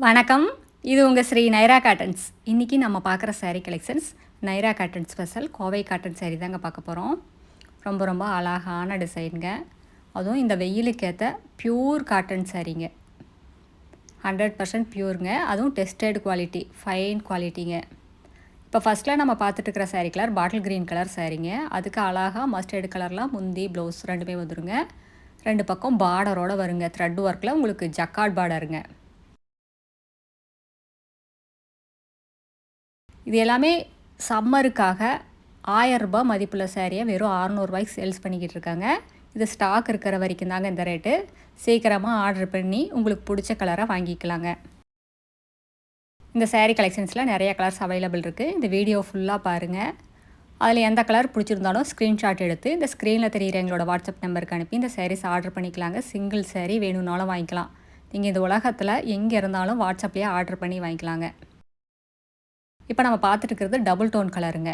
வணக்கம். இது உங்கள் ஸ்ரீ நைரா காட்டன்ஸ். இன்றைக்கி நம்ம பார்க்குற sari collections Naira cotton special Kovai cotton sari தாங்க பார்க்க போகிறோம். ரொம்ப ரொம்ப அழகான டிசைனுங்க. அதுவும் இந்த வெயிலுக்கு ஏற்ற பியூர் காட்டன் சாரீங்க. 100% பியூருங்க. அதுவும் டெஸ்டட் குவாலிட்டி, ஃபைன் குவாலிட்டிங்க. இப்போ ஃபஸ்ட்டில் நம்ம பார்த்துட்டு இருக்கிற sari colour bottle green colour சாரீங்க. அதுக்கு அழகாக மஸ்டர்டு கலர்லாம் முந்தி ப்ளவுஸ் ரெண்டுமே வந்துடுங்க. ரெண்டு பக்கம் பார்டரோடு வருங்க. த்ரெட் ஒர்க்கில் உங்களுக்கு ஜக்கார்ட் பார்டருங்க. இது எல்லாமே சம்மருக்காக 1000 ரூபாய் மதிப்புள்ள சாரியை வெறும் 600 ரூபாய்க்கு சேல்ஸ் பண்ணிக்கிட்டு இருக்காங்க. இது ஸ்டாக் இருக்கிற வரைக்கும் தாங்க இந்த ரேட்டு. சீக்கிரமாக ஆர்டர் பண்ணி உங்களுக்கு பிடிச்ச கலரை வாங்கிக்கலாங்க. இந்த சாரீ கலெக்ஷன்ஸில் நிறைய கலர்ஸ் அவைலபிள் இருக்குது. இந்த வீடியோ ஃபுல்லாக பாருங்கள். அதில் எந்த கலர் பிடிச்சிருந்தாலும் ஸ்க்ரீன்ஷாட் எடுத்து இந்த ஸ்க்ரீனில் தெரிகிற எங்களோட வாட்ஸ்அப் நம்பருக்கு அனுப்பி இந்த சாரீஸ் ஆர்டர் பண்ணிக்கலாங்க. சிங்கிள் சாரீ வேணும்னாலும் வாங்கிக்கலாம். நீங்கள் இந்த உலகத்தில் எங்கே இருந்தாலும் வாட்ஸ்அப்லேயே ஆர்டர் பண்ணி வாங்கிக்கலாங்க. இப்போ நம்ம பார்த்துட்டு இருக்கிறது டபுள் டோன் கலருங்க.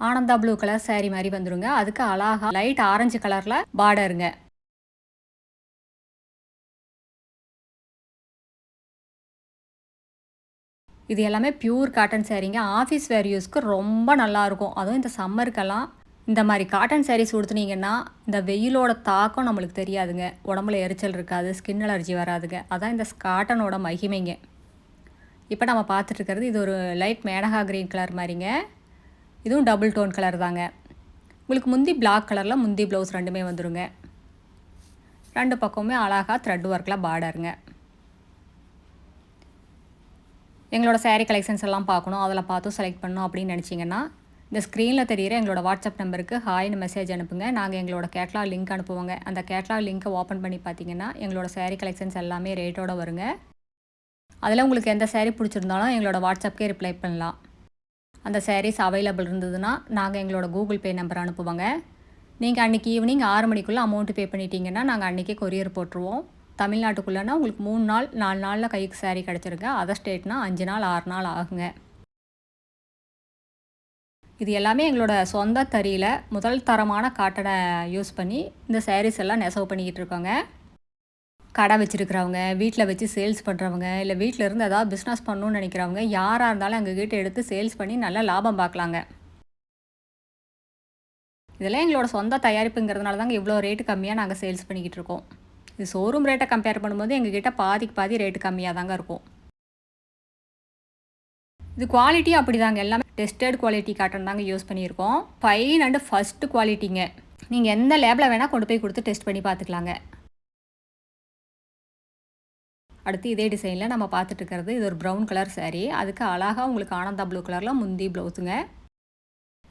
ஆனந்தா ப்ளூ கலர் சாரீ மாதிரி வந்துடுங்க. அதுக்கு அழகாக லைட் ஆரஞ்சு கலரில் பார்டருங்க. இது எல்லாமே பியூர் காட்டன் சாரீங்க. ஆஃபீஸ் வேர் யூஸ்க்கு ரொம்ப நல்லாயிருக்கும். அதுவும் இந்த சம்மருக்கெல்லாம் இந்த மாதிரி காட்டன் சாரீஸ் கொடுத்துனீங்கன்னா இந்த வெயிலோட தாக்கம் நம்மளுக்கு தெரியாதுங்க. உடம்புல எரிச்சல் இருக்காது, ஸ்கின் அலர்ஜி வராதுங்க. அதான் இந்த காட்டனோட மகிமைங்க. இப்போ நம்ம பார்த்துட்ருக்கிறது இது ஒரு லைட் மேனகா க்ரீன் கலர் மாதிரிங்க. இதுவும் டபுள் டோன் கலர் தாங்க. உங்களுக்கு முந்தி பிளாக் கலரில் முந்தி ப்ளவுஸ் ரெண்டுமே வந்துடுங்க. ரெண்டு பக்கமுமே அழகாக த்ரெட் ஒர்க்கில் பார்டருங்க. எங்களோட சாரீ கலெக்ஷன்ஸ் எல்லாம் பார்க்கணும், அதில் பார்த்தும் செலக்ட் பண்ணணும் அப்படின்னு நினச்சிங்கன்னா இந்த ஸ்க்ரீனில் தெரிகிற எங்களோட வாட்ஸ்அப் நம்பருக்கு ஹாய்னு மெசேஜ் அனுப்புங்க. நாங்கள் எங்களோட கேட்லாக் லிங்க் அனுப்புவோங்க. அந்த கேட்லாக் லிங்க்கை ஓப்பன் பண்ணி பார்த்தீங்கன்னா எங்களோட சாரீ கலெக்ஷன்ஸ் எல்லாமே ரேட்டோடு வருங்க. அதில் உங்களுக்கு எந்த சாரீ பிடிச்சிருந்தாலும் எங்களோட வாட்ஸ்அப்கே ரிப்ளை பண்ணலாம். அந்த சாரீஸ் அவைலபிள் இருந்ததுன்னா நாங்கள் எங்களோட கூகுள் பே நம்பர் அனுப்புவோங்க. நீங்கள் அன்றைக்கி ஈவினிங் 6 மணிக்குள்ளே அமௌண்ட்டு பே பண்ணிட்டீங்கன்னா நாங்கள் அன்றைக்கே கொரியர் போட்டுருவோம். தமிழ்நாட்டுக்குள்ளேனா உங்களுக்கு 3 நாள் 4 நாளில் கைக்கு சாரீ கிடச்சிருங்க. அதர் ஸ்டேட்னா 5 நாள் 6 நாள் ஆகுங்க. இது எல்லாமே எங்களோட சொந்த தறியில் முதல் தரமான காட்டனை யூஸ் பண்ணி இந்த சாரீஸ் எல்லாம் நெசவு பண்ணிக்கிட்டு இருக்கோங்க. கடை வச்சுருக்கிறவங்க, வீட்டில் வச்சு சேல்ஸ் பண்ணுறவங்க, இல்லை வீட்டில் இருந்து ஏதாவது பிஸ்னஸ் பண்ணணுன்னு நினைக்கிறவங்க யாராக இருந்தாலும் எங்ககிட்ட எடுத்து சேல்ஸ் பண்ணி நல்லா லாபம் பார்க்கலாங்க. இதெல்லாம் எங்களோட சொந்த தயாரிப்புங்கிறதுனால தாங்க இவ்வளோ ரேட்டு கம்மியாக நாங்கள் சேல்ஸ் பண்ணிக்கிட்டு இருக்கோம். இது ஷோரூம் ரேட்டை கம்பேர் பண்ணும்போது எங்ககிட்ட பாதிக்கு பாதி ரேட்டு கம்மியாக தாங்க இருக்கும். இது குவாலிட்டி அப்படி தாங்க, எல்லாமே டெஸ்டட் குவாலிட்டி காட்டன் தாங்க யூஸ் பண்ணியிருக்கோம். ஃபைன் அண்டு ஃபஸ்ட்டு குவாலிட்டிங்க. நீங்கள் எந்த லேபில் வேணால் கொண்டு போய் கொடுத்து டெஸ்ட் பண்ணி பார்த்துக்கலாங்க. அடுத்து இதே டிசைனில் நம்ம பார்த்துட்டு இருக்கிறது இது ஒரு ப்ரௌன் கலர் சாரீ. அதுக்கு அழகாக உங்களுக்கு ஆனந்தா ப்ளூ கலரில் முந்தி ப்ளவுஸுங்க.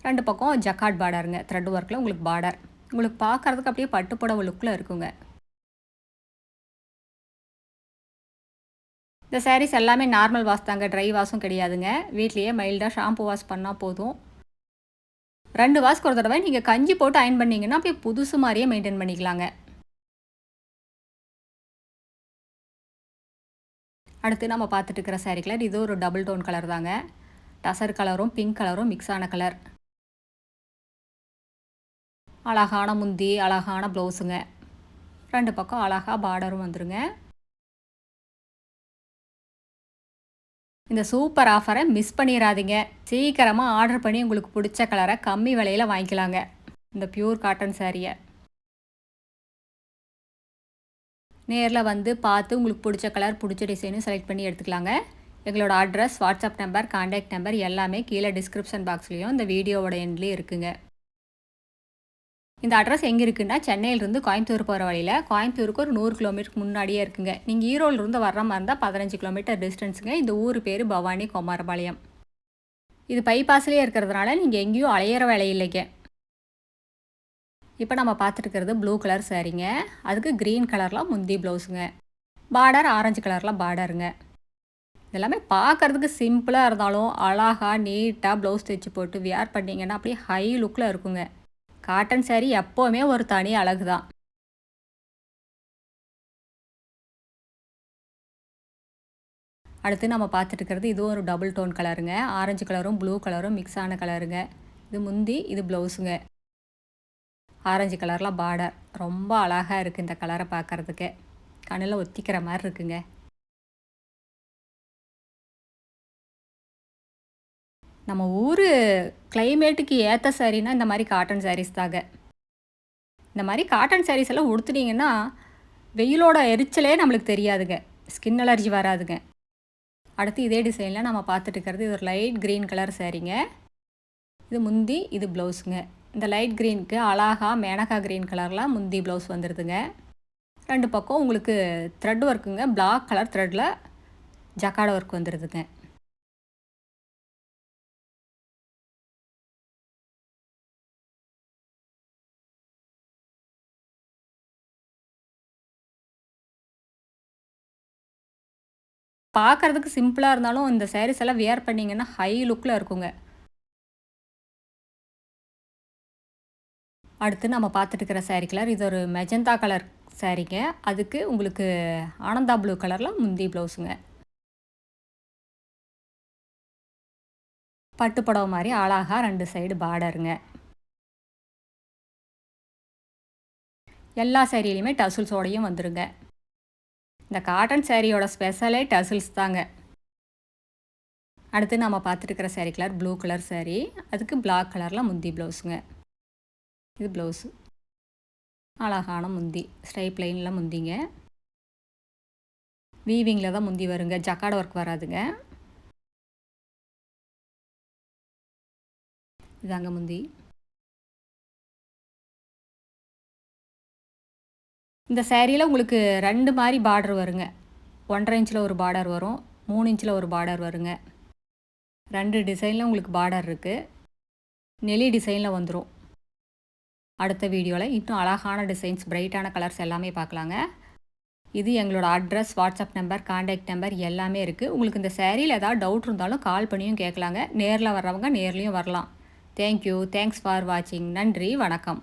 ரெண்டு பக்கம் ஜக்கார்ட் பார்டருங்க. த்ரெட் ஒர்க்கில் உங்களுக்கு பார்டர் உங்களுக்கு பார்க்குறதுக்கு அப்படியே பட்டுப்புடவை லுக்கில் இருக்குங்க. இந்த சாரீஸ் எல்லாமே நார்மல் வாஷ் தாங்க, ட்ரை வாஷும் கிடையாதுங்க. வீட்லேயே மைல்டாக ஷாம்பு வாஷ் பண்ணால் போதும். 2 வாஷ்க்கு ஒரு தடவை நீங்கள் கஞ்சி போட்டு அயன் பண்ணிங்கன்னா அப்படியே புதுசு மாதிரியே மெயின்டைன் பண்ணிக்கலாங்க. அடுத்து நம்ம பார்த்துட்டு இருக்கிற சாரீ கலர் இது ஒரு டபுள் டோன் கலர் தாங்க. டசர் கலரும் பிங்க் கலரும் மிக்ஸ் ஆன கலர். அழகான முந்தி, அழகான ப்ளவுஸுங்க. ரெண்டு பக்கம் அழகாக பார்டரும் வந்துருங்க. இந்த சூப்பர் ஆஃபரை மிஸ் பண்ணிடாதீங்க. சீக்கிரமாக ஆர்டர் பண்ணி உங்களுக்கு பிடிச்ச கலரை கம்மி விலையில் வாங்கிக்கலாங்க. இந்த பியூர் காட்டன் சாரியை நேரில் வந்து பார்த்து உங்களுக்கு பிடிச்ச கலர் பிடிச்ச டிசைனும் செலக்ட் பண்ணி எடுத்துக்கலாங்க. எங்களோட address, WhatsApp number, contact number எல்லாமே கீழே டிஸ்கிரிப்ஷன் பாக்ஸ்லேயும் இந்த வீடியோவோட எண்ட்லேயும் இருக்குங்க. இந்த அட்ரஸ் எங்கே இருக்குன்னா சென்னையிலேருந்து கோயம்புத்தூர் போகிற வழியில், கோயம்புத்தூருக்கு ஒரு 100 கிலோமீட்டருக்கு முன்னாடியே இருக்குங்க. நீங்கள் ஈரோடுலேருந்து வர்ற மாதிரி இருந்தால் 15 கிலோமீட்டர் டிஸ்டன்ஸுங்க. இந்த ஊர் பேர் பவானி குமாரபாளையம். இது பைபாஸ்லேயே இருக்கிறதுனால நீங்கள் எங்கேயும் அலையிற வேலை இல்லைங்க. இப்போ நம்ம பார்த்துட்டுருக்கிறது ப்ளூ கலர் சாரீங்க. அதுக்கு க்ரீன் கலரில் முந்தி ப்ளவுஸுங்க. பார்டர் ஆரஞ்சு கலரில் பார்டருங்க. இதெல்லாமே பார்க்குறதுக்கு சிம்பிளாக இருந்தாலும் அழகாக நீட்டாக ப்ளவுஸ் தைச்சி போட்டு வியர் பண்ணிங்கன்னா அப்படியே ஹை லுக்கில் இருக்குங்க. காட்டன் சாரீ எப்போவுமே ஒரு தனி அழகு தான். அடுத்து நம்ம பார்த்துட்டுருக்கிறது இதுவும் ஒரு டபுள் டோன் கலருங்க. ஆரஞ்சு கலரும் ப்ளூ கலரும் மிக்ஸ் ஆன கலருங்க. இது முந்தி, இது ப்ளவுஸுங்க. ஆரஞ்சு கலரில் பார்டர் ரொம்ப அழகாக இருக்குது இந்த கலரை பார்க்குறதுக்கு. கண்ணில் ஒத்திக்கிற மாதிரி இருக்குங்க. நம்ம ஊர் கிளைமேட்டுக்கு ஏற்ற சாரீனா இந்த மாதிரி காட்டன் சாரீஸ் தாங்க. இந்த மாதிரி காட்டன் சாரீஸ் எல்லாம் உடுத்துனீங்கன்னா வெயிலோட எரிச்சலே நம்மளுக்கு தெரியாதுங்க. ஸ்கின் அலர்ஜி வராதுங்க. அடுத்து இதே டிசைனில் நம்ம பார்த்துட்டு இருக்கிறது இது ஒரு லைட் க்ரீன் கலர் சாரீங்க. இது முந்தி, இது ப்ளவுஸுங்க. இந்த லைட் க்ரீனுக்கு அழகா மேனகா க்ரீன் கலரில் முந்தி ப்ளவுஸ் வந்துடுதுங்க. 2 பக்கம் உங்களுக்கு த்ரெட் ஒர்க்குங்க. பிளாக் கலர் த்ரெட்டில் ஜக்கார்டு ஒர்க் வந்துடுதுங்க. பார்க்குறதுக்கு சிம்பிளாக இருந்தாலும் இந்த சாரீஸ் எல்லாம் வியர் பண்ணிங்கன்னா ஹை லுக்கில் இருக்குங்க. அடுத்து நம்ம பார்த்துட்டு இருக்கிற சாரீ கலர் இது ஒரு மெஜந்தா கலர் சாரீங்க. அதுக்கு உங்களுக்கு ஆனந்தா ப்ளூ கலரில் முந்தி ப்ளவுஸுங்க. பட்டு புடவை மாதிரி அழகா 2 சைடு பார்டருங்க. எல்லா சாரிலையுமே டசில்ஸோடையும் வந்துருங்க. இந்த காட்டன் சாரியோட ஸ்பெஷலே டசில்ஸ் தாங்க. அடுத்து நம்ம பார்த்துட்டு இருக்கிற sari colour blue colour sari. அதுக்கு பிளாக் கலரில் முந்தி ப்ளவுஸுங்க. இது ப்ளவுஸு. அழகான முந்தி ஸ்ட்ரைப் லைனில் முந்திங்க. வீவிங்கில் தான் முந்தி வருங்க. ஜக்கார்டு ஒர்க் வராதுங்க. இதாங்க முந்தி. இந்த சாரியில் உங்களுக்கு 2 மாதிரி பார்டர் வருங்க. 1.5 இன்ச்சில் ஒரு பார்டர் வரும். 3 இன்ச்சில் ஒரு பார்டர் வருங்க. 2 டிசைனில் உங்களுக்கு பார்டர் இருக்குது. நெளி டிசைனில் வந்துடும். அடுத்த வீடியோவில் இன்னும் அழகான டிசைன்ஸ் பிரைட்டான கலர்ஸ் எல்லாமே பார்க்கலாங்க. இது எங்களோட address, WhatsApp number, contact number எல்லாமே இருக்குது. உங்களுக்கு இந்த சாரியில் ஏதாவது டவுட் இருந்தாலும் கால் பண்ணியும் கேட்கலாங்க. நேரில் வர்றவங்க நேர்லேயும் வரலாம். தேங்க்யூ. தேங்க்ஸ் ஃபார் வாட்சிங். நன்றி. வணக்கம்.